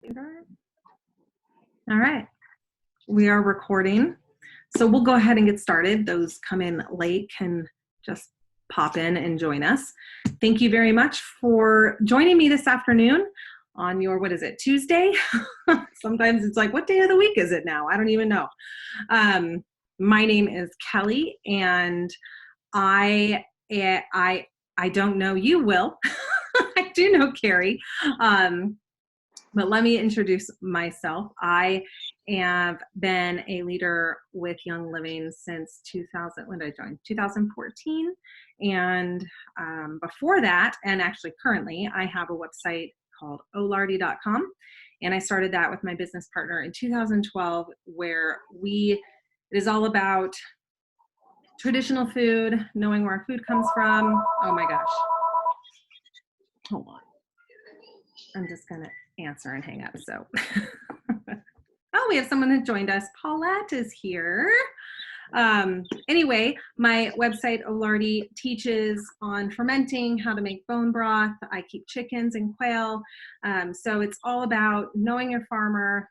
All right, we are recording. So we'll go ahead and get started. Those come in late can just pop in and join us. Thank you very much for joining me this afternoon on your, what is it, Tuesday? Sometimes it's like, what day of the week is it now? I don't even know. My name is Kelly, and I don't know you, Will. I do know Carrie. But let me introduce myself. I have been a leader with Young Living since 2000. When did I join? 2014. And before that, and actually currently, I have a website called olardy.com. And I started that with my business partner in 2012, where it is all about traditional food, knowing where our food comes from. Oh my gosh. Hold on. I'm just going to answer and hang up. So, oh, we have someone that joined us. Paulette is here. Anyway, my website, Olardy, teaches on fermenting, how to make bone broth. I keep chickens and quail. So it's all about knowing your farmer,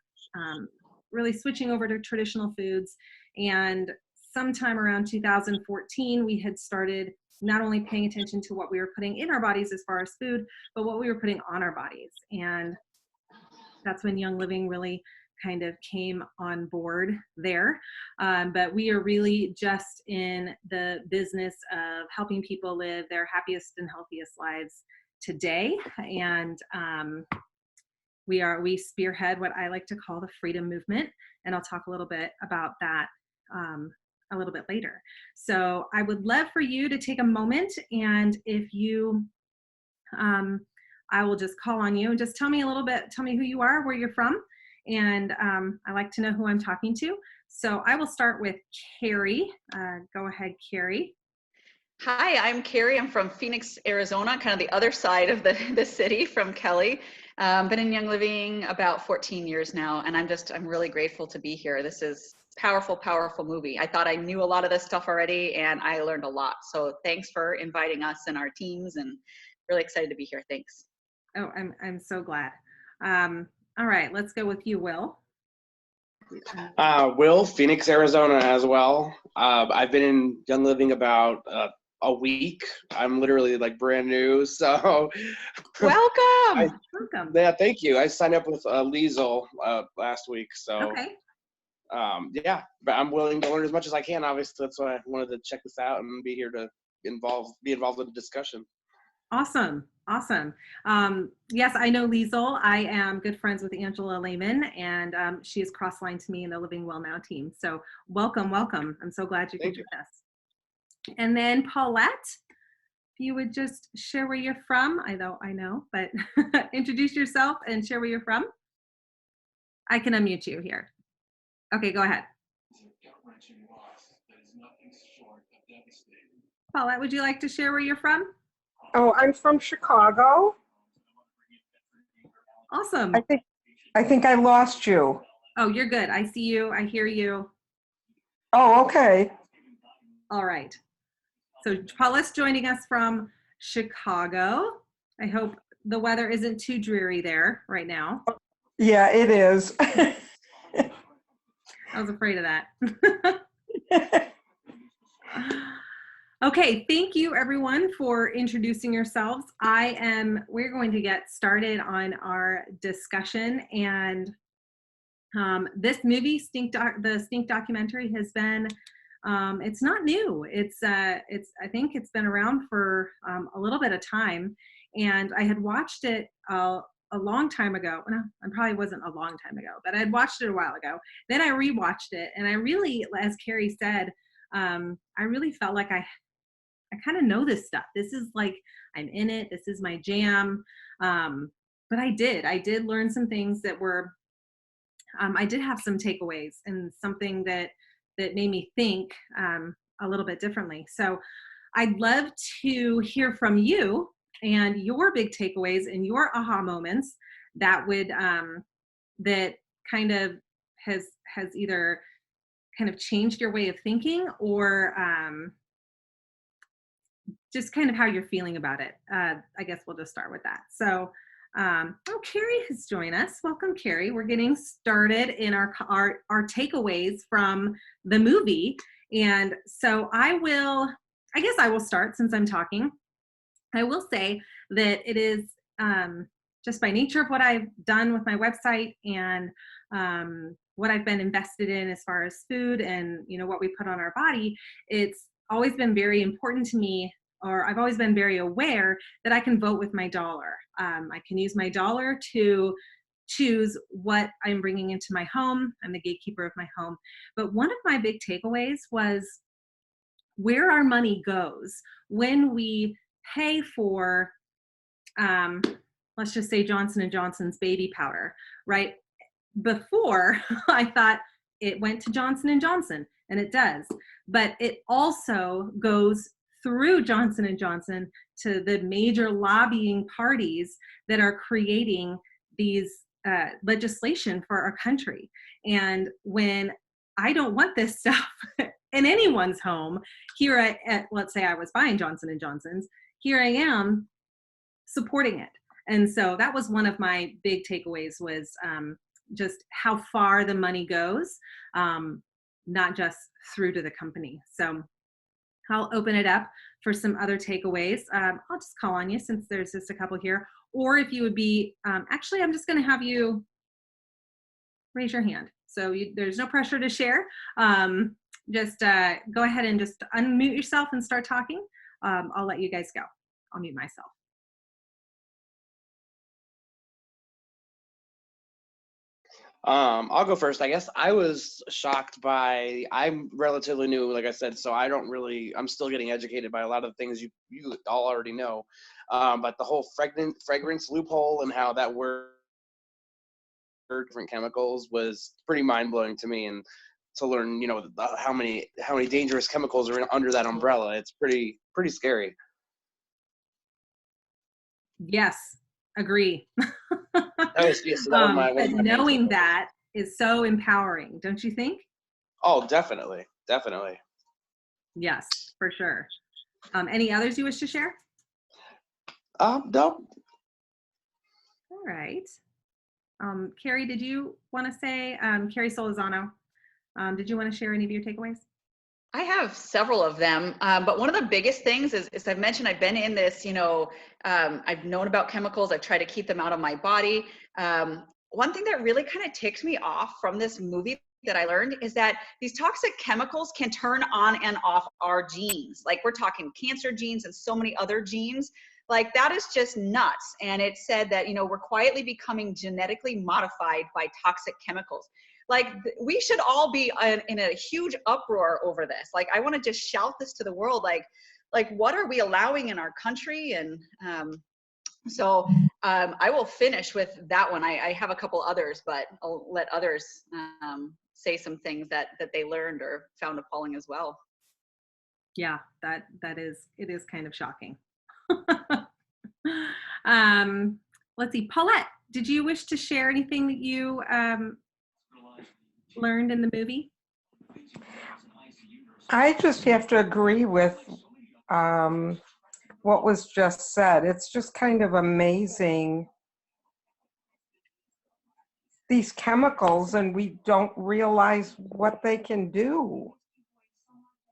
really switching over to traditional foods. And sometime around 2014, we had started not only paying attention to what we were putting in our bodies as far as food, but what we were putting on our bodies. And that's when Young Living really kind of came on board there. But we are really just in the business of helping people live their happiest and healthiest lives today. And we spearhead what I like to call the freedom movement. And I'll talk a little bit about that a little bit later. So I would love for you to take a moment, and if you, I will just call on you and just tell me who you are, where you're from, and I like to know who I'm talking to. So I will start with Carrie. Go ahead, Carrie. Hi, I'm Carrie. I'm from Phoenix, Arizona, kind of the other side of the city from Kelly. Been in Young Living about 14 years now, and I'm really grateful to be here. This is powerful movie. I thought I knew a lot of this stuff already, and I learned a lot. So thanks for inviting us and our teams, and really excited to be here. Thanks. Oh, I'm so glad. All right, let's go with you, Will. Will, Phoenix, Arizona as well. I've been in Young Living about a week. I'm literally like brand new, so welcome. Welcome. Yeah, thank you. I signed up with Liesel last week, so okay. Yeah, but I'm willing to learn as much as I can. Obviously, that's why I wanted to check this out and be here to be involved in the discussion. Awesome. Yes, I know Liesel. I am good friends with Angela Lehman, and she is cross-lined to me in the Living Well Now team. So welcome. I'm so glad you could join us. And then Paulette, if you would just share where you're from. I know, but introduce yourself and share where you're from. I can unmute you here. Okay, go ahead. Paulette, would you like to share where you're from? Oh, I'm from Chicago. Awesome. I think I lost you. Oh, you're good. I see you. I hear you. Oh, okay. All right. So Paulette's joining us from Chicago. I hope the weather isn't too dreary there right now. Yeah, it is. I was afraid of that. Okay, thank you everyone for introducing yourselves. We're going to get started on our discussion, and this movie, the Stink documentary, has been, it's not new. I think it's been around for a little bit of time, and I had watched it a long time ago. No, it probably wasn't a long time ago, but I had watched it a while ago. Then I rewatched it, and I really, as Carrie said, I really felt like I kind of know this stuff. This is like, I'm in it. This is my jam. But I did learn some things that were, I did have some takeaways and something that made me think a little bit differently. So I'd love to hear from you and your big takeaways and your aha moments that would, that kind of has either kind of changed your way of thinking or just kind of how you're feeling about it. I guess we'll just start with that. So Carrie has joined us. Welcome, Carrie. We're getting started in our takeaways from the movie. And so I guess I will start since I'm talking. I will say that it is just by nature of what I've done with my website and what I've been invested in as far as food and, what we put on our body, it's always been very important to me, or I've always been very aware that I can vote with my dollar. I can use my dollar to choose what I'm bringing into my home. I'm the gatekeeper of my home. But one of my big takeaways was where our money goes when we pay for, let's just say Johnson & Johnson's baby powder, right? Before, I thought it went to Johnson & Johnson, and it does. But it also goes through Johnson & Johnson to the major lobbying parties that are creating these legislation for our country. And when I don't want this stuff in anyone's home, let's say I was buying Johnson & Johnson's, here I am supporting it. And so that was one of my big takeaways was just how far the money goes, not just through to the company. So I'll open it up for some other takeaways. I'll just call on you since there's just a couple here. Or if you would be, actually, I'm just going to have you raise your hand. So there's no pressure to share. Just go ahead and just unmute yourself and start talking. I'll let you guys go. I'll mute myself. I'll go first. I guess I was shocked I'm relatively new, like I said, so I'm still getting educated by a lot of the things you all already know. But the whole fragrance loophole and how that worked, different chemicals, was pretty mind-blowing to me. And to learn, how many dangerous chemicals are under that umbrella, it's pretty scary. Yes, agree. But knowing that is so empowering, don't you think? Oh, definitely. Yes, for sure. Any others you wish to share? No. All right. Carrie, did you want to say, Carrie Solizano, did you want to share any of your takeaways? I have several of them, but one of the biggest things is I've mentioned I've been in this, I've known about chemicals. I've tried to keep them out of my body. One thing that really kind of ticked me off from this movie that I learned is that these toxic chemicals can turn on and off our genes. Like, we're talking cancer genes and so many other genes. Like, that is just nuts. And it said that, we're quietly becoming genetically modified by toxic chemicals. Like, we should all be in a huge uproar over this. Like, I want to just shout this to the world. Like what are we allowing in our country? And so I will finish with that one. I have a couple others, but I'll let others say some things that they learned or found appalling as well. Yeah, it is kind of shocking. Let's see, Paulette, did you wish to share anything that you learned in the movie? I just have to agree with what was just said. It's just kind of amazing, these chemicals, and we don't realize what they can do.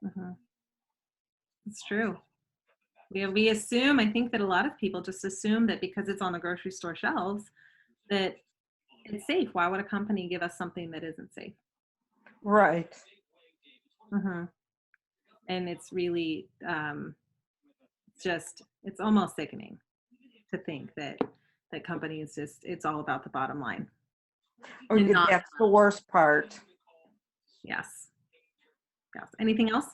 Mm-hmm. It's true. We assume, I think that a lot of people just assume that because it's on the grocery store shelves, that it's safe. Why would a company give us something that isn't safe? Right. Mm-hmm. And it's really it's almost sickening to think that companies it's all about the bottom line. Oh, that's the worst part. Yes. Anything else?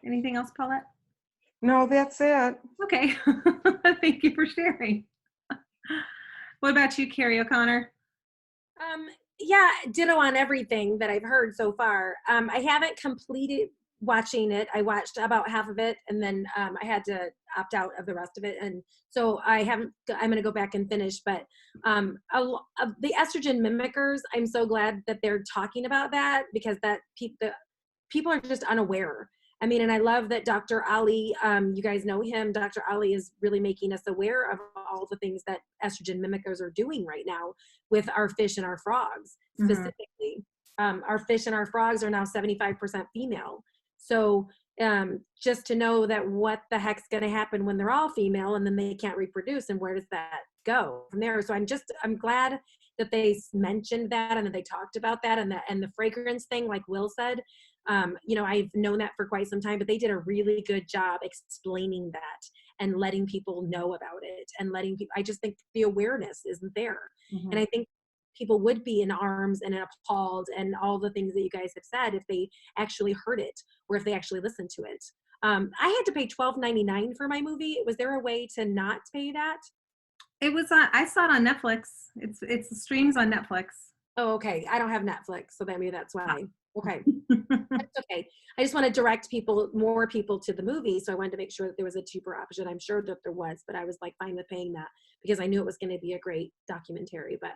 Anything else, Paulette? No, that's it. Okay. Thank you for sharing. What about you, Carrie O'Connor? Yeah, ditto on everything that I've heard so far. I haven't completed watching it. I watched about half of it, and then I had to opt out of the rest of it. And so I'm going to go back and finish. But the estrogen mimickers, I'm so glad that they're talking about that, because people are just unaware. I mean, and I love that Dr. Ali, you guys know him. Dr. Ali is really making us aware of all the things that estrogen mimickers are doing right now with our fish and our frogs specifically. Our fish and our frogs are now 75% female. So just to know that what the heck's going to happen when they're all female and then they can't reproduce, and where does that go from there? So I'm glad that they mentioned that and that they talked about that, and the fragrance thing, like Will said. You know, I've known that for quite some time, but they did a really good job explaining that and letting people know about it, and letting people, I just think the awareness isn't there. And I think people would be in arms and appalled and all the things that you guys have said if they actually heard it, or if they actually listened to it. I had to pay $12.99 for my movie. Was there a way to not pay that? It was on, I saw it on Netflix. It's streams on Netflix. Oh, okay. I don't have Netflix, so maybe that's why. Okay. That's okay. I just want to direct more people to the movie. So I wanted to make sure that there was a cheaper option. I'm sure that there was, but I was like fine with paying that because I knew it was going to be a great documentary. But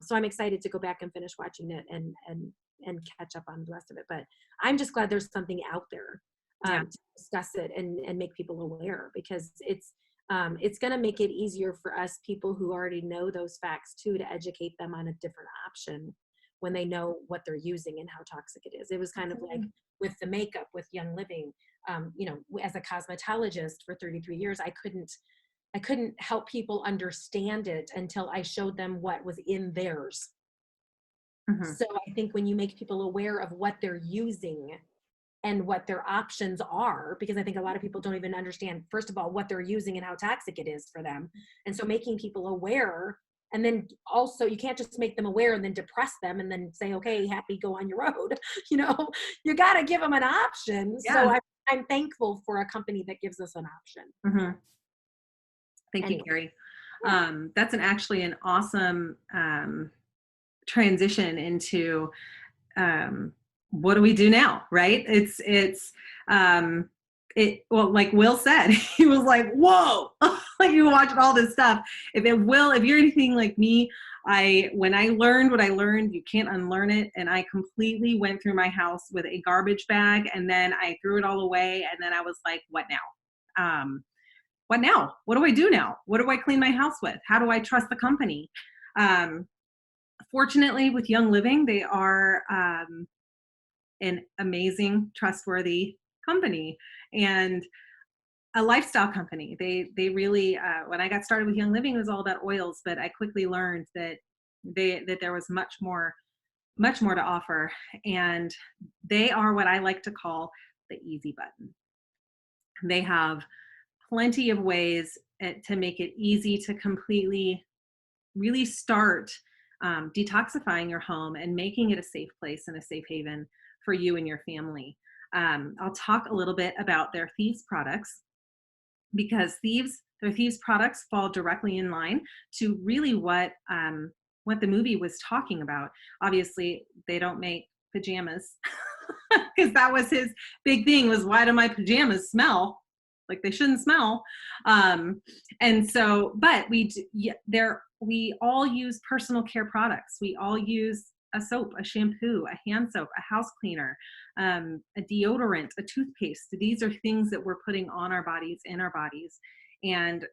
so I'm excited to go back and finish watching it and catch up on the rest of it. But I'm just glad there's something out there to discuss it and make people aware, because it's going to make it easier for us people who already know those facts too, to educate them on a different option when they know what they're using and how toxic it is. It was kind of like with the makeup with Young Living, you know, as a cosmetologist for 33 years, I couldn't help people understand it until I showed them what was in theirs. So I think when you make people aware of what they're using and what their options are, because I think a lot of people don't even understand, first of all, what they're using and how toxic it is for them. And so making people aware, and then also you can't just make them aware and then depress them and then say, okay, happy, go on your road. You know, you got to give them an option. Yeah. So I'm thankful for a company that gives us an option. Thank you, Carrie. That's actually an awesome transition into what do we do now, right? Well, like Will said, he was like, whoa, like you watched all this stuff. If you're anything like me, when I learned what I learned, you can't unlearn it. And I completely went through my house with a garbage bag, and then I threw it all away. And then I was like, what now? What now? What do I do now? What do I clean my house with? How do I trust the company? Fortunately, with Young Living, they are an amazing, trustworthy company and a lifestyle company. They really, when I got started with Young Living, it was all about oils, but I quickly learned that there was much more to offer. And they are what I like to call the easy button. They have plenty of ways to make it easy to completely really start detoxifying your home and making it a safe place and a safe haven for you and your family. I'll talk a little bit about their Thieves products, because their Thieves products fall directly in line to really what the movie was talking about. Obviously, they don't make pajamas because that was his big thing, was why do my pajamas smell like they shouldn't smell? And so, but we all use personal care products. We all use a soap, a shampoo, a hand soap, a house cleaner, a deodorant, a toothpaste. These are things that we're putting on our bodies, in our bodies. And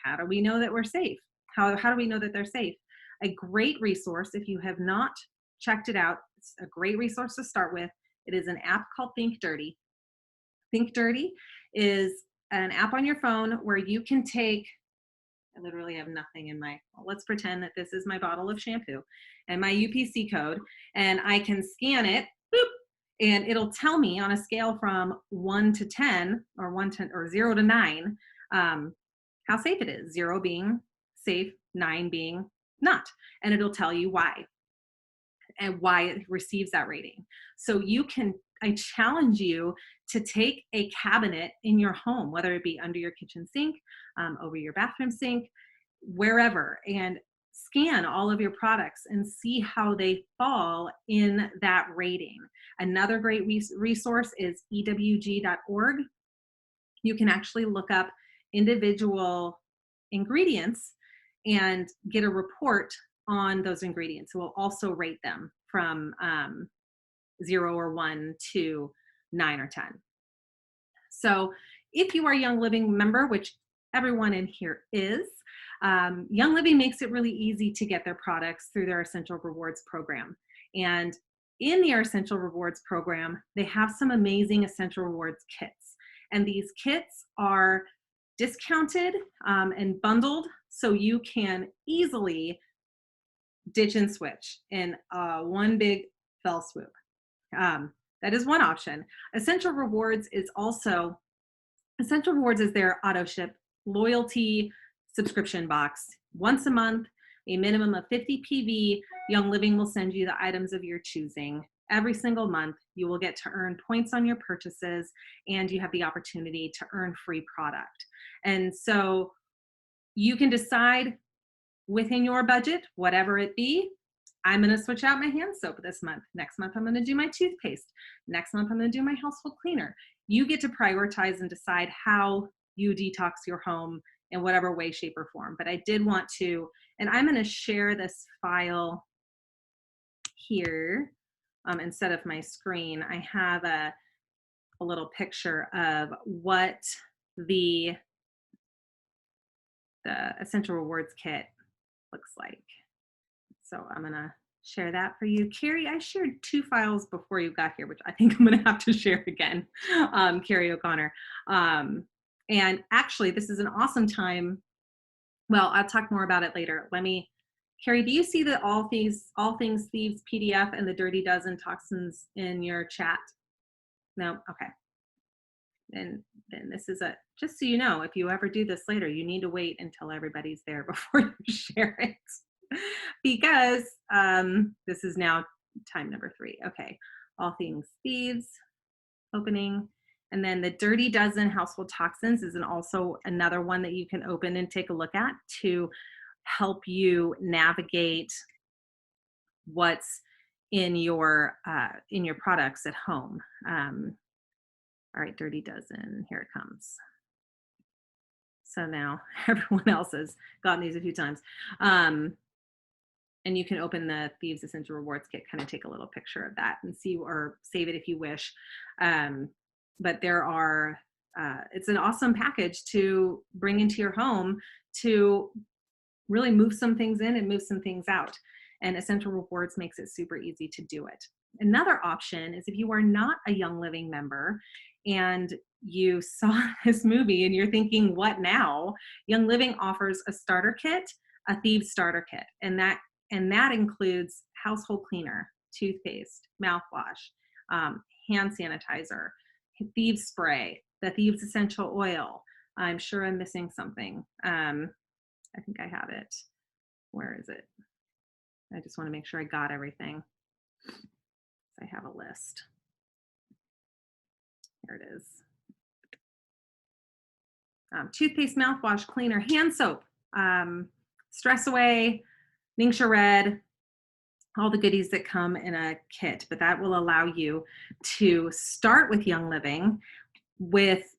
how do we know that we're safe? How do we know that they're safe? A great resource, if you have not checked it out, it's a great resource to start with. It is an app called Think Dirty. Think Dirty is an app on your phone where you can take, I literally have nothing in let's pretend that this is my bottle of shampoo and my UPC code, and I can scan it, boop, and it'll tell me on a scale from 1 to 10 or 0 to 9, how safe it is. 0 being safe, 9 being not. And it'll tell you why and why it receives that rating. So I challenge you to take a cabinet in your home, whether it be under your kitchen sink, over your bathroom sink, wherever, and scan all of your products and see how they fall in that rating. Another great resource is ewg.org. You can actually look up individual ingredients and get a report on those ingredients. It will also rate them from 0 or 1 to 9 or 10. So if you are a Young Living member, which everyone in here is, Young Living makes it really easy to get their products through their Essential Rewards program. And in their Essential Rewards program, they have some amazing Essential Rewards kits. And these kits are discounted and bundled, so you can easily ditch and switch in one big fell swoop. That is one option. Essential Rewards is their auto ship loyalty subscription box. Once a month, a minimum of 50 PV, Young Living will send you the items of your choosing. Every single month, you will get to earn points on your purchases, and you have the opportunity to earn free product. And so you can decide within your budget, whatever it be. I'm going to switch out my hand soap this month. Next month, I'm going to do my toothpaste. Next month, I'm going to do my household cleaner. You get to prioritize and decide how you detox your home in whatever way, shape, or form. But I did want to, and I'm going to share this file here instead of my screen. I have a little picture of what the Essential Rewards kit looks like. So I'm going to share that for you. Carrie, I shared 2 files before you got here, which I think I'm going to have to share again, Carrie O'Connor. And actually, this is an awesome time. Well, I'll talk more about it later. Carrie, do you see the All Things Thieves PDF and the Dirty Dozen Toxins in your chat? No? Okay. Then this is just so you know, if you ever do this later, you need to wait until everybody's there before you share it. Because this is now time number 3. Okay, All Things Thieves, opening. And then the Dirty Dozen Household Toxins is also another one that you can open and take a look at to help you navigate what's in your products at home. All right, Dirty Dozen, here it comes. So now everyone else has gotten these a few times. And you can open the Thieves Essential Rewards kit, kind of take a little picture of that and see, or save it if you wish. But there are, it's an awesome package to bring into your home to really move some things in and move some things out. And Essential Rewards makes it super easy to do it. Another option is if you are not a Young Living member and you saw this movie and you're thinking, what now? Young Living offers a starter kit, a Thieves starter kit, and that includes household cleaner, toothpaste, mouthwash, hand sanitizer, Thieves spray, the Thieves essential oil. I'm sure I'm missing something. I think I have it. Where is it? I just want to make sure I got everything. I have a list. Here it is. Toothpaste, mouthwash, cleaner, hand soap, Stress Away, Ningxia Red, all the goodies that come in a kit. But that will allow you to start with Young Living with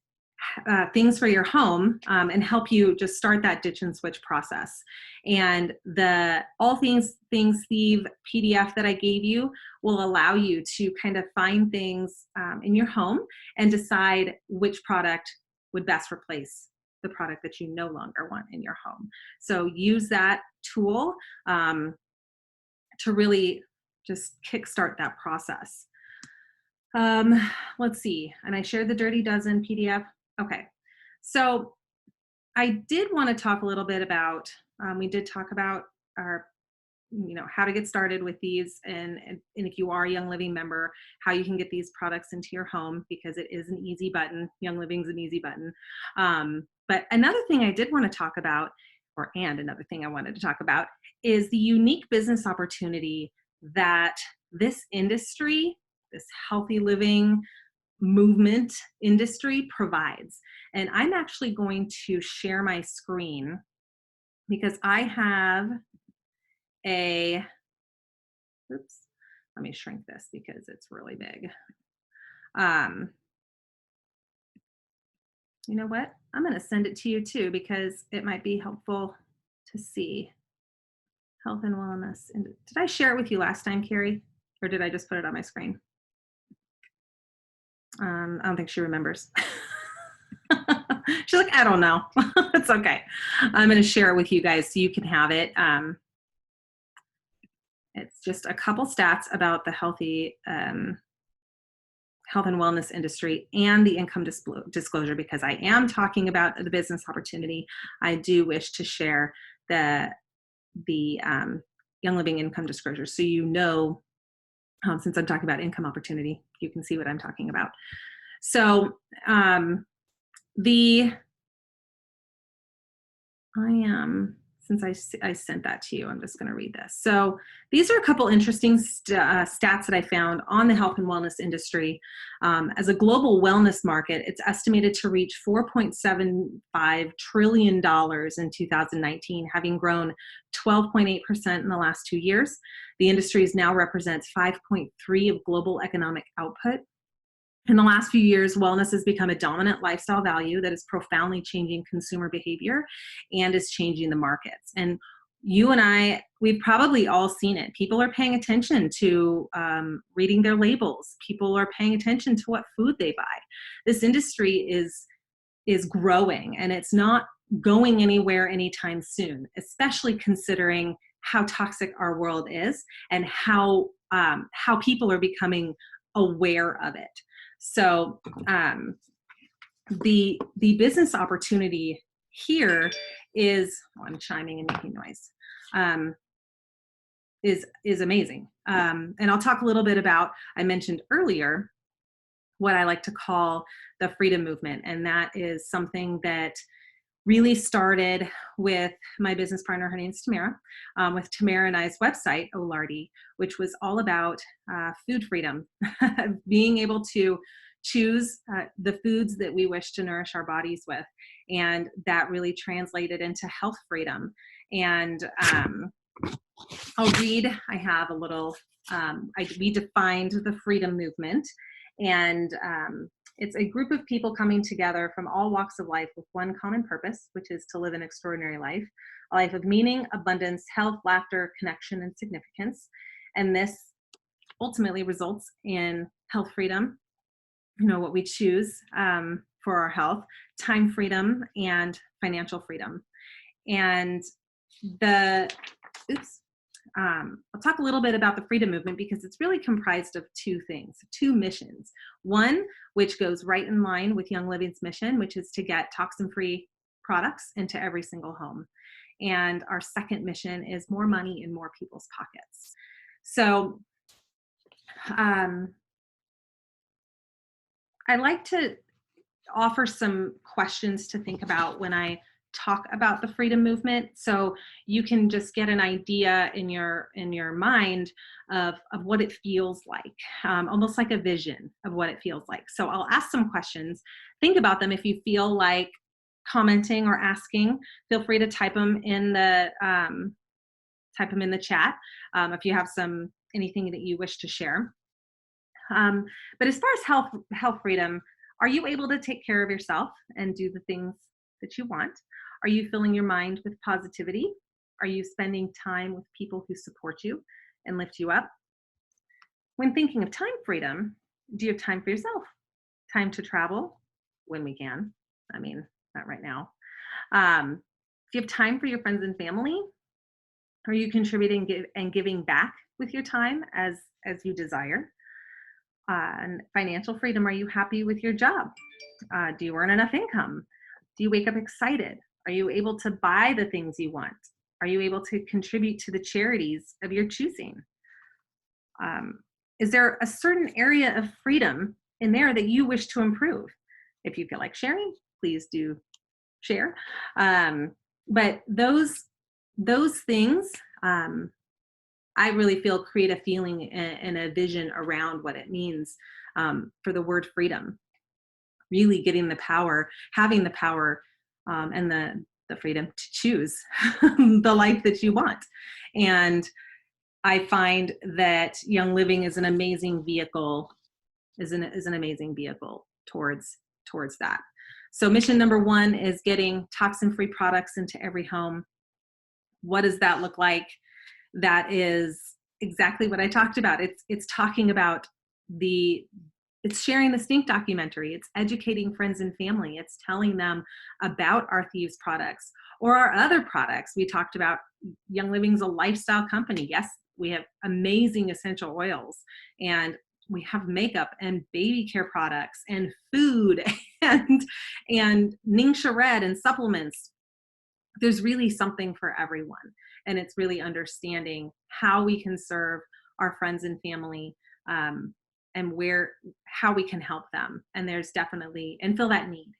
things for your home and help you just start that ditch and switch process. And the All Things Thieve PDF that I gave you will allow you to kind of find things in your home and decide which product would best replace the product that you no longer want in your home. So use that tool to really just kickstart that process. Let's see, and I shared the Dirty Dozen PDF. Okay, so I did want to talk a little bit about, we did talk about our, how to get started with these, and if you are a Young Living member, how you can get these products into your home, because it is an easy button. Young Living's an easy button. But another thing I did want to talk about, another thing I wanted to talk about, is the unique business opportunity that this industry, this healthy living movement industry provides. And I'm actually going to share my screen because I have let me shrink this because it's really big. You know what? I'm going to send it to you too, because it might be helpful to see health and wellness. And did I share it with you last time, Carrie? Or did I just put it on my screen? I don't think she remembers. She's like, I don't know. It's okay. I'm going to share it with you guys so you can have it. It's just a couple stats about the healthy health and wellness industry and the income disclosure, because I am talking about the business opportunity. I do wish to share the Young Living income disclosure, so you know, since I'm talking about income opportunity, you can see what I'm talking about. So since I sent that to you, I'm just going to read this. So these are a couple interesting stats that I found on the health and wellness industry. As a global wellness market, it's estimated to reach $4.75 trillion in 2019, having grown 12.8% in the last 2 years. The industry now represents 5.3% of global economic output. In the last few years, wellness has become a dominant lifestyle value that is profoundly changing consumer behavior and is changing the markets. And you and I, we've probably all seen it. People are paying attention to reading their labels. People are paying attention to what food they buy. This industry is growing, and it's not going anywhere anytime soon, especially considering how toxic our world is and how people are becoming aware of it. So the business opportunity here is, I'm chiming and making noise, is amazing. And I'll talk a little bit about, I mentioned earlier, what I like to call the freedom movement. And that is something that really started with my business partner. Her name's Tamara, with Tamara and I's website, Olardi, which was all about food freedom, being able to choose the foods that we wish to nourish our bodies with. And that really translated into health freedom. And I'll read, I have a little, we defined the freedom movement. And it's a group of people coming together from all walks of life with one common purpose, which is to live an extraordinary life, a life of meaning, abundance, health, laughter, connection, and significance. And this ultimately results in health freedom, what we choose for our health, time freedom, and financial freedom. And I'll talk a little bit about the freedom movement because it's really comprised of two things, two missions. One, which goes right in line with Young Living's mission, which is to get toxin-free products into every single home. And our second mission is more money in more people's pockets. So I like to offer some questions to think about when I talk about the freedom movement, so you can just get an idea in your mind of what it feels like, almost like a vision of what it feels like. So I'll ask some questions. Think about them. If you feel like commenting or asking, feel free to type them in the chat if you have anything that you wish to share. But as far as health freedom, are you able to take care of yourself and do the things that you want? Are you filling your mind with positivity? Are you spending time with people who support you and lift you up? When thinking of time freedom, do you have time for yourself? Time to travel when we can. I mean, not right now. Do you have time for your friends and family? Are you contributing and giving back with your time as you desire? And financial freedom, are you happy with your job? Do you earn enough income? Do you wake up excited? Are you able to buy the things you want? Are you able to contribute to the charities of your choosing? Is there a certain area of freedom in there that you wish to improve? If you feel like sharing, please do share. But those things, I really feel create a feeling and a vision around what it means for the word freedom. Really getting the power, having the power and the freedom to choose the life that you want. And I find that Young Living is an amazing vehicle, is an amazing vehicle towards that. So mission number one is getting toxin-free products into every home. What does that look like? That is exactly what I talked about. It's talking about the it's sharing the Stink documentary. It's educating friends and family. It's telling them about our Thieves products or our other products. We talked about Young Living's a lifestyle company. Yes, we have amazing essential oils, and we have makeup and baby care products and food and Ningxia Red and supplements. There's really something for everyone. And it's really understanding how we can serve our friends and family, and how we can help them. And there's definitely, and fill that need.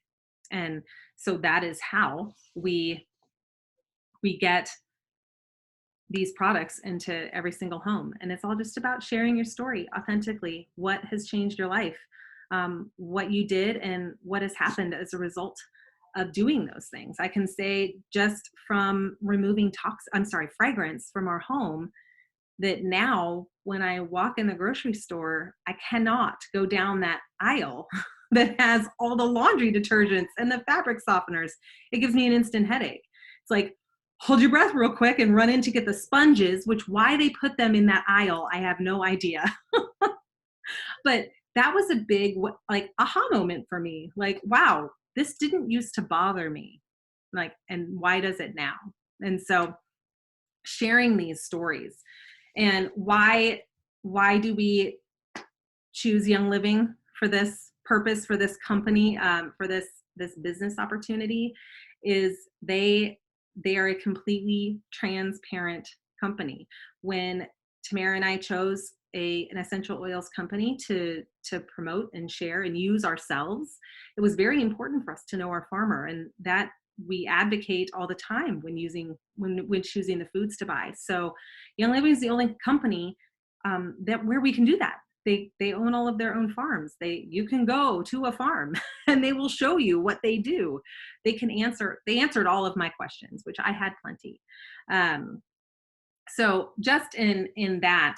And so that is how we get these products into every single home. And it's all just about sharing your story authentically. What has changed your life, what you did, and what has happened as a result of doing those things. I can say just from removing fragrance from our home, that now when I walk in the grocery store, I cannot go down that aisle that has all the laundry detergents and the fabric softeners. It gives me an instant headache. It's like, hold your breath real quick and run in to get the sponges, which why they put them in that aisle, I have no idea. But that was a big aha moment for me. Like, wow, this didn't used to bother me. Like, and why does it now? And so sharing these stories, and why do we choose Young Living for this purpose, for this company, for this business opportunity, is they are a completely transparent company. When Tamara and I chose an essential oils company to promote and share and use ourselves, it was very important for us to know our farmer, and that we advocate all the time when choosing the foods to buy. So Young Living is the only company where we can do that. They own all of their own farms. You can go to a farm and they will show you what they do. They answered all of my questions, which I had plenty. So just in that,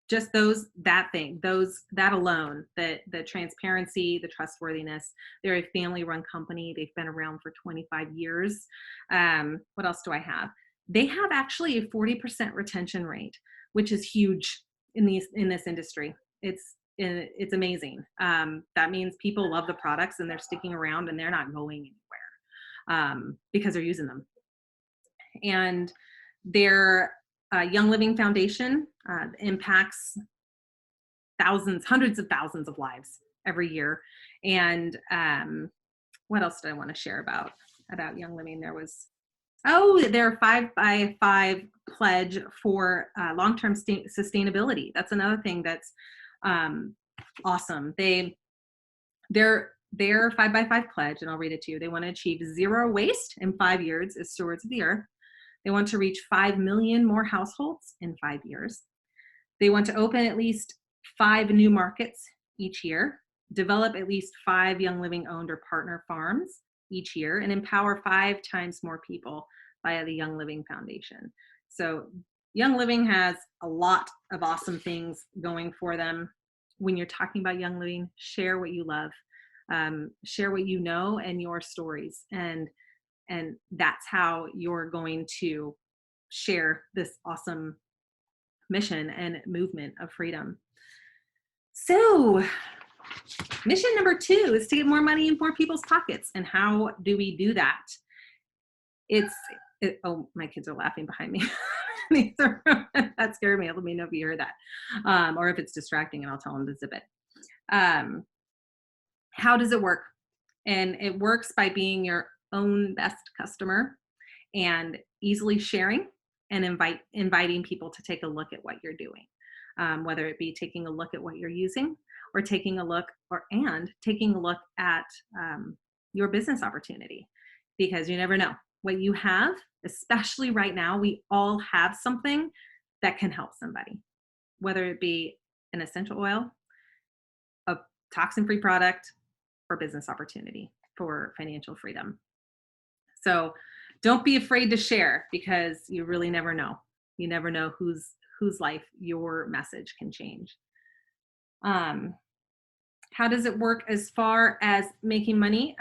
just that alone, the transparency, the trustworthiness. They're a family-run company. They've been around for 25 years. What else do I have? They have actually a 40% retention rate, which is huge in this industry. It's amazing. That means people love the products and they're sticking around and they're not going anywhere because they're using them. And their Young Living Foundation impacts hundreds of thousands of lives every year. And what else did I want to share about Young Living? Their 5x5 pledge for long-term sustainability. That's another thing that's awesome. Their 5x5 pledge, and I'll read it to you. They want to achieve zero waste in 5 years as stewards of the earth. They want to reach 5 million more households in 5 years. They want to open at least 5 new markets each year, develop at least 5 Young Living owned or partner farms each year, and empower 5 times more people via the Young Living Foundation. So Young Living has a lot of awesome things going for them. When you're talking about Young Living, share what you love, share what you know and your stories. And that's how you're going to share this awesome mission and movement of freedom. So mission number 2 is to get more money in more people's pockets. And how do we do that? Oh, my kids are laughing behind me. That scared me. Let me know if you heard that. Or if it's distracting, and I'll tell them to zip it. How does it work? And it works by being your own best customer and easily sharing and inviting people to take a look at what you're doing, whether it be taking a look at what you're using or taking a look at your business opportunity, because you never know what you have. Especially right now, we all have something that can help somebody, whether it be an essential oil, a toxin-free product, or business opportunity for financial freedom. So don't be afraid to share, because you really never know. You never know whose life your message can change. How does it work as far as making money,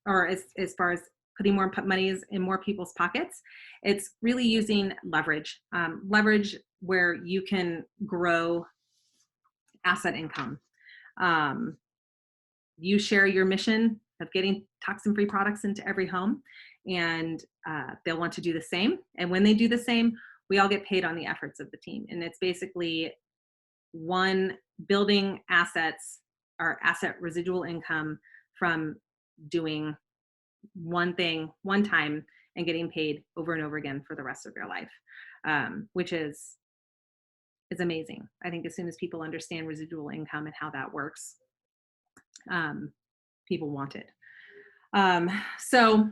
or as far as putting more money in more people's pockets? It's really using leverage. Leverage where you can grow asset income. You share your mission of getting toxin-free products into every home, and they'll want to do the same. And when they do the same, we all get paid on the efforts of the team. And it's basically one, building assets or asset residual income from doing one thing one time and getting paid over and over again for the rest of your life, which is amazing. I think as soon as people understand residual income and how that works, people want it. So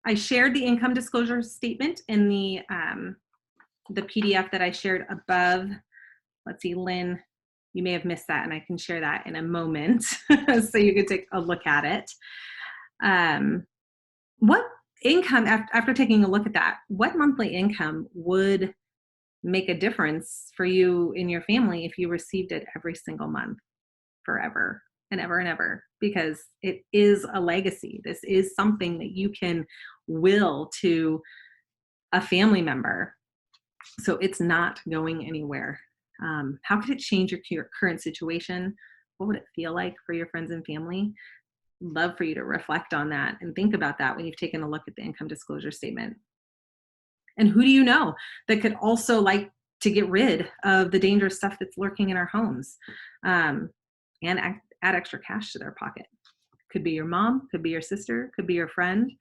I shared the income disclosure statement in the PDF that I shared above. Let's see, Lynn, you may have missed that, and I can share that in a moment so you can take a look at it. What income, after taking a look at that, what monthly income would make a difference for you and your family if you received it every single month forever and ever and ever? Because it is a legacy. This is something that you can will to a family member. So it's not going anywhere. How could it change your current situation? What would it feel like for your friends and family? Love for you to reflect on that and think about that when you've taken a look at the income disclosure statement. And who do you know that could also like to get rid of the dangerous stuff that's lurking in our homes, and add extra cash to their pocket? Could be your mom, could be your sister, could be your friend.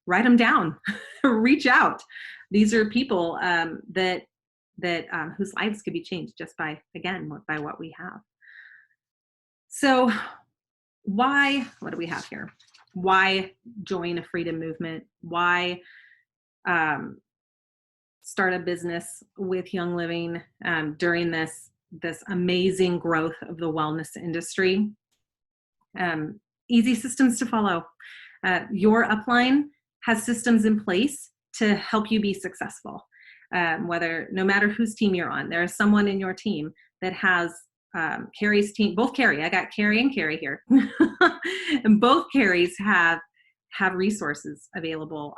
Write them down. Reach out. These are people that whose lives could be changed just by what we have. So what do we have here? Why join a freedom movement? Why start a business with Young Living during this amazing growth of the wellness industry? Easy systems to follow. Your upline has systems in place to help you be successful. No matter whose team you're on, there is someone in your team that has Carrie's team, both Carrie, I got Carrie and Carrie here. And both Carries have resources available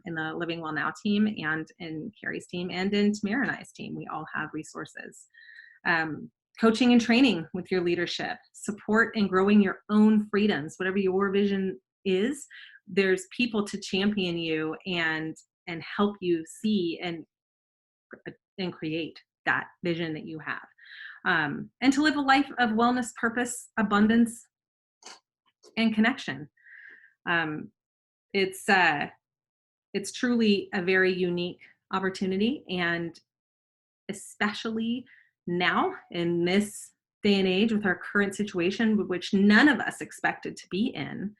in the Living Well Now team and in Carrie's team and in Tamara and I's team. We all have resources. Coaching and training with your leadership, support and growing your own freedoms, whatever your vision is, there's people to champion you and help you see and create that vision that you have. And to live a life of wellness, purpose, abundance, and connection. It's truly a very unique opportunity, and especially now in this day and age with our current situation, which none of us expected to be in,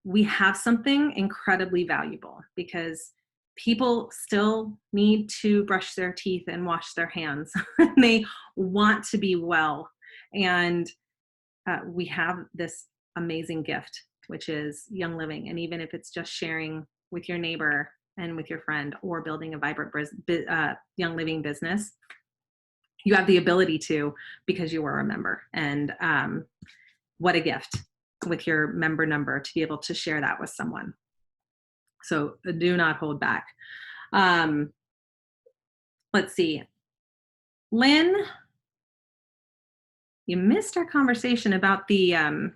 we have something incredibly valuable because people still need to brush their teeth and wash their hands. They want to be well. And we have this amazing gift, which is Young Living. And even if it's just sharing with your neighbor and with your friend or building a vibrant Young Living business, you have the ability to because you are a member. And what a gift with your member number to be able to share that with someone. So do not hold back. Let's see. Lynn, you missed our conversation about the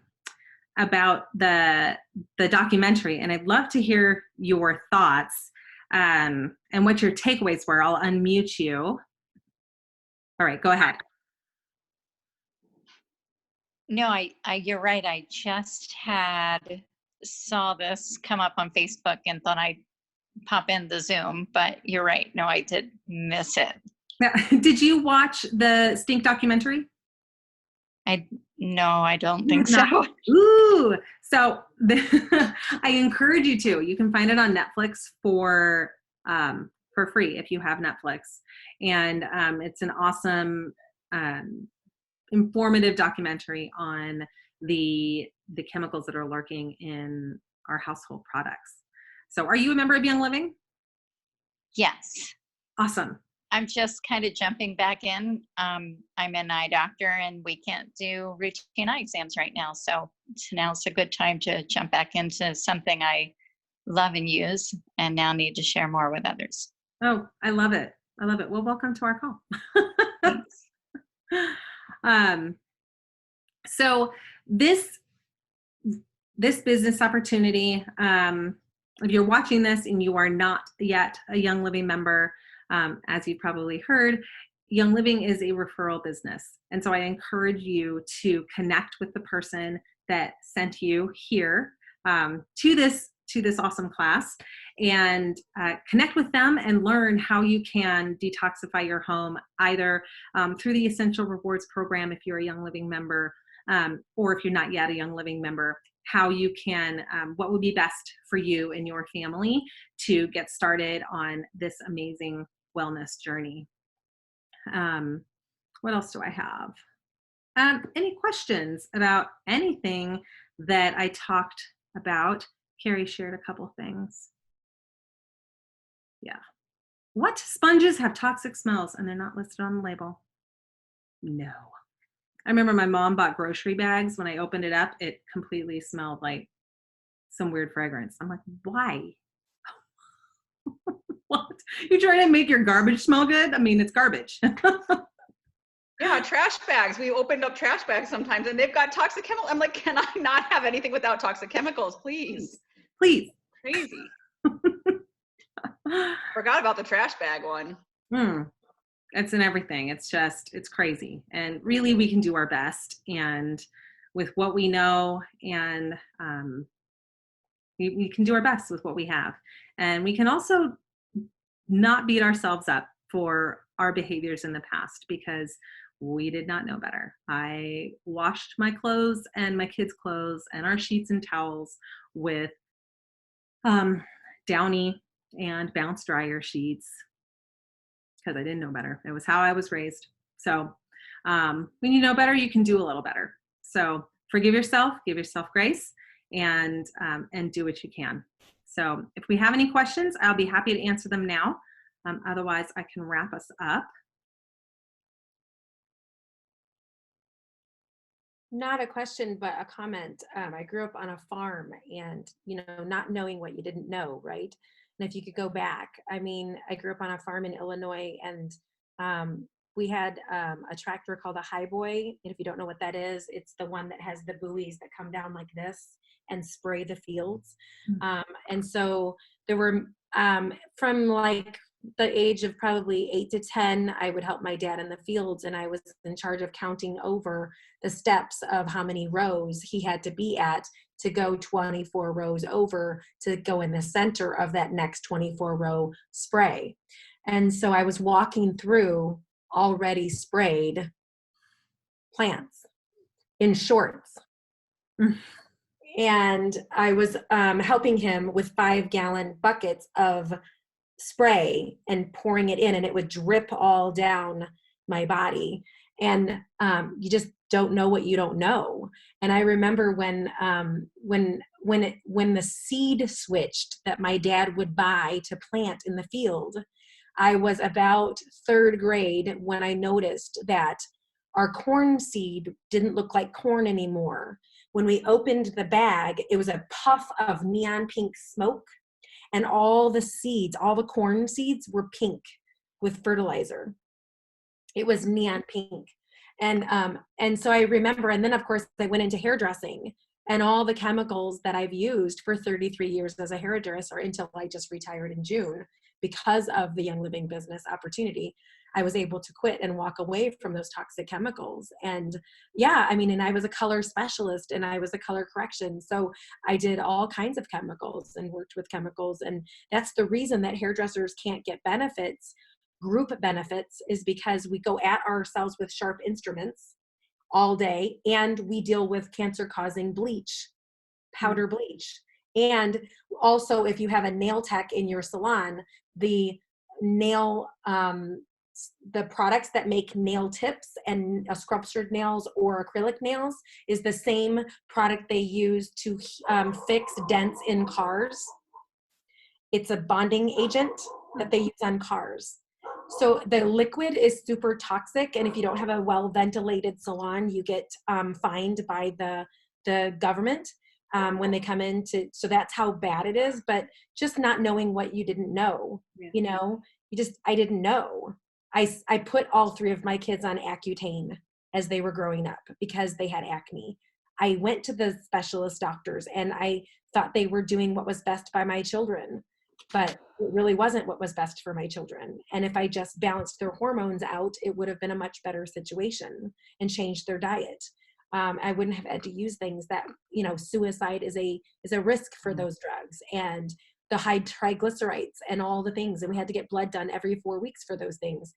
documentary, and I'd love to hear your thoughts and what your takeaways were. I'll unmute you. All right, go ahead. No, you're right. I just saw this come up on Facebook and thought I'd pop in the Zoom, but you're right. No, I did miss it. Did you watch the Stink documentary? No, I don't think so. Ooh, so I encourage you to. You can find it on Netflix for free if you have Netflix, and it's an awesome, informative documentary on the chemicals that are lurking in our household products. So, are you a member of Young Living? Yes. Awesome. I'm just kind of jumping back in. I'm an eye doctor and we can't do routine eye exams right now. So now's a good time to jump back into something I love and use and now need to share more with others. Oh, I love it. I love it. Well, welcome to our call. Thanks. So this business opportunity, if you're watching this and you are not yet a Young Living member, as you probably heard, Young Living is a referral business. And so I encourage you to connect with the person that sent you here to this awesome class, and connect with them and learn how you can detoxify your home, either through the Essential Rewards program if you're a Young Living member, or if you're not yet a Young Living member, how you can, what would be best for you and your family to get started on this amazing wellness journey. What else do I have? Any questions about anything that I talked about? Carrie shared a couple things. Yeah. What sponges have toxic smells and they're not listed on the label? No. I remember my mom bought grocery bags. When I opened it up, it completely smelled like some weird fragrance. I'm like, why? What? You're trying to make your garbage smell good? I mean, it's garbage. Yeah, trash bags. We opened up trash bags sometimes and they've got toxic chemicals. I'm like, can I not have anything without toxic chemicals, please? Please. Crazy. Forgot about the trash bag one. It's in everything. It's crazy. And really, we can do our best. And with what we know, and we can do our best with what we have. And we can also not beat ourselves up for our behaviors in the past, because we did not know better. I washed my clothes and my kids' clothes and our sheets and towels with Downy and bounce dryer sheets because I didn't know better. It was how I was raised. So when you know better, you can do a little better. So forgive yourself, give yourself grace, and do what you can. So if we have any questions, I'll be happy to answer them now. Otherwise, I can wrap us up. Not a question, but a comment. I grew up on a farm, and, not knowing what you didn't know, right? And if you could go back, I mean, I grew up on a farm in Illinois, and we had a tractor called a highboy. And if you don't know what that is, it's the one that has the buoys that come down like this and spray the fields. And so there were, from like the age of probably 8 to 10, I would help my dad in the fields, and I was in charge of counting over the steps of how many rows he had to be at to go 24 rows over to go in the center of that next 24 row spray. And so I was walking through already sprayed plants in shorts. And I was helping him with 5-gallon buckets of spray and pouring it in, and it would drip all down my body. And you just don't know what you don't know. And I remember when the seed switched that my dad would buy to plant in the field, I was about 3rd grade when I noticed that our corn seed didn't look like corn anymore. When we opened the bag, it was a puff of neon pink smoke, and all the seeds, all the corn seeds were pink with fertilizer. It was neon pink. And so I remember, and then of course I went into hairdressing, and all the chemicals that I've used for 33 years as a hairdresser until I just retired in June because of the Young Living business opportunity, I was able to quit and walk away from those toxic chemicals. And yeah, I mean, and I was a color specialist and I was a color correction. So I did all kinds of chemicals and worked with chemicals. And that's the reason that hairdressers can't get benefits, group benefits, is because we go at ourselves with sharp instruments all day, and we deal with cancer causing bleach, powder bleach. And also, if you have a nail tech in your salon, the nail, the products that make nail tips and sculptured nails or acrylic nails is the same product they use to fix dents in cars. It's a bonding agent that they use on cars. So the liquid is super toxic, and if you don't have a well-ventilated salon, you get fined by the government when they come in to, so that's how bad it is. But just not knowing what you didn't know, Yeah. you know, I didn't know. I put all 3 of my kids on Accutane as they were growing up because they had acne. I went to the specialist doctors and I thought they were doing what was best by my children, but it really wasn't what was best for my children. And if I just balanced their hormones out, it would have been a much better situation and changed their diet. I wouldn't have had to use things that, suicide is a risk for those drugs, and the high triglycerides and all the things. And we had to get blood done every 4 weeks for those things.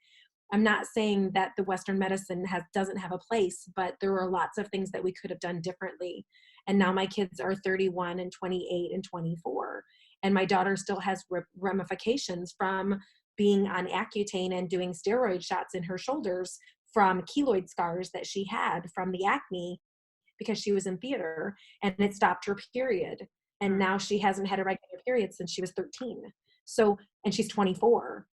I'm not saying that the Western medicine doesn't have a place, but there were lots of things that we could have done differently. And now my kids are 31 and 28 and 24. And my daughter still has ramifications from being on Accutane and doing steroid shots in her shoulders from keloid scars that she had from the acne because she was in theater, and it stopped her period. And now she hasn't had a regular period since she was 13. So, and she's 24.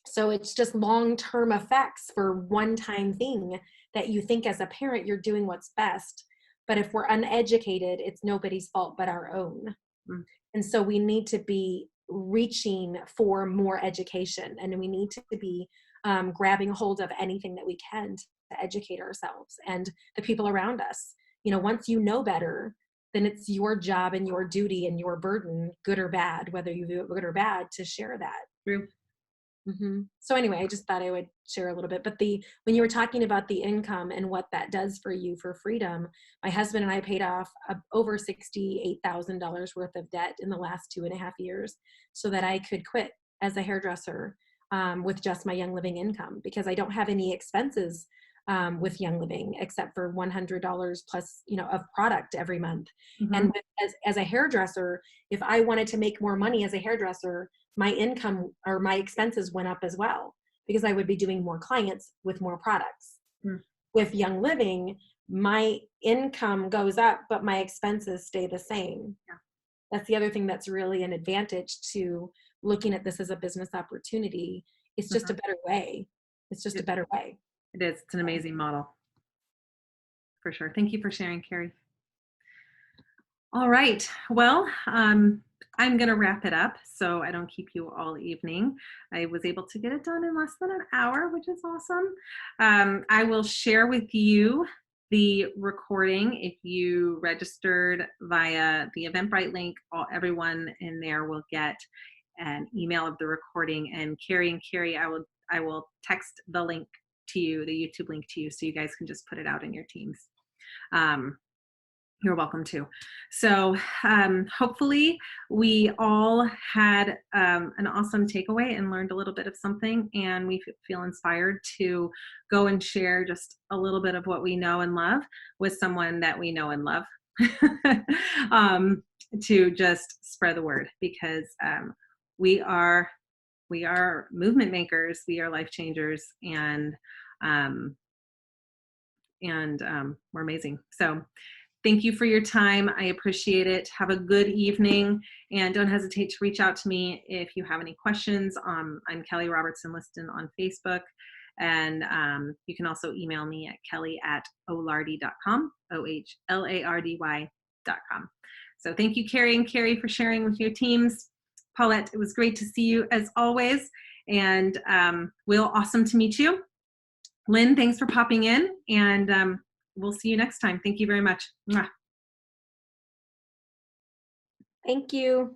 So it's just long-term effects for one-time thing that you think as a parent you're doing what's best. But if we're uneducated, it's nobody's fault but our own. Mm. And so we need to be reaching for more education, and we need to be grabbing hold of anything that we can to educate ourselves and the people around us. Once you know better, then it's your job and your duty and your burden, good or bad, whether you do it good or bad, to share that. True. Mm-hmm. So anyway, I just thought I would share a little bit. But when you were talking about the income and what that does for you for freedom, my husband and I paid off over $68,000 worth of debt in the last 2.5 years so that I could quit as a hairdresser with just my Young Living income, because I don't have any expenses with Young Living except for $100 plus, of product every month. Mm-hmm. And as a hairdresser, if I wanted to make more money as a hairdresser, my income or my expenses went up as well because I would be doing more clients with more products. Mm. With Young Living, my income goes up, but my expenses stay the same. Yeah. That's the other thing that's really an advantage to looking at this as a business opportunity. It's just a better way. It's just a better way. It is. It's an amazing model. For sure. Thank you for sharing, Carrie. All right. Well, I'm going to wrap it up so I don't keep you all evening. I was able to get it done in less than an hour, which is awesome. I will share with you the recording. If you registered via the Eventbrite link, everyone in there will get an email of the recording. And Carrie, I will text the link to you, the YouTube link to you, so you guys can just put it out in your teams. You're welcome to. So hopefully we all had an awesome takeaway and learned a little bit of something, and we feel inspired to go and share just a little bit of what we know and love with someone that we know and love to just spread the word, because we are movement makers, we are life changers, and we're amazing. So thank you for your time. I appreciate it. Have a good evening, and don't hesitate to reach out to me if you have any questions. I'm Kelly Robertson Liston on Facebook, and you can also email me at kelly@olardy.com, OHLARDY.com. So thank you, Carrie and Carrie, for sharing with your teams. Paulette, it was great to see you as always, and Will, awesome to meet you. Lynn, thanks for popping in, and we'll see you next time. Thank you very much. Mwah. Thank you.